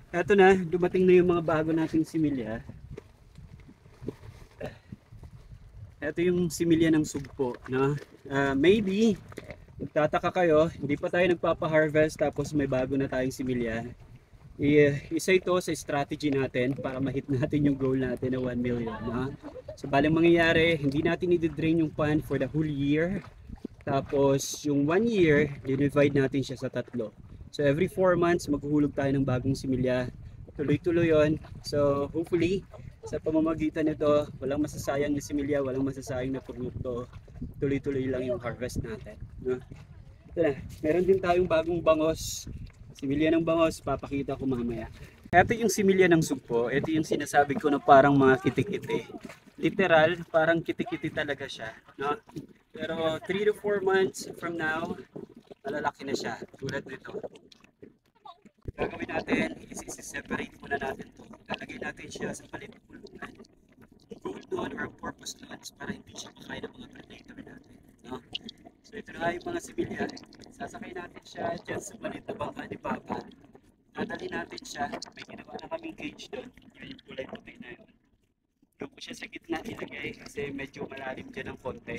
Eto na, dumating na yung mga bago nating similya. Ito yung similya ng sugpo, no? Maybe, magtataka kayo, hindi pa tayo nagpapa-harvest tapos may bago na tayong similya. Isa ito sa strategy natin para ma-hit natin yung goal natin na 1 million. No? So, balang mangyayari, hindi natin i-drain yung pan for the whole year. Tapos, yung 1 year, divide natin siya sa tatlo. So, every 4 months, maghuhulog tayo ng bagong similya. Tuloy-tuloy yon. So, hopefully, sa pamamagitan nito, walang masasayang na similya, walang masasayang na produkto. Tuloy-tuloy lang yung harvest natin. No? Ito na, meron din tayong bagong bangos. Similya ng bangos, papakita ko mamaya. Ito yung similya ng sugpo. Ito yung sinasabi ko na parang mga kitikiti. Literal, parang kitikiti talaga siya. No? Pero 3 to 4 months from now, malalaki na siya. Tulad nito. Gagawin natin, isi-separate muna natin to. Lalagay natin siya sa palit ng kulungan. Ang goal doon or ang purpose doon is para hindi siya makain ng mga predator natin. No? So ito na nga yung mga sibilya. Sasakay natin siya dyan sa palit na bangka ni Papa. Dadali natin siya. May ginawa na kaming cage doon. Yun yung kulay puti na yun. Doon ko siya sa gitna ilagay kasi medyo malalim dyan ng konti.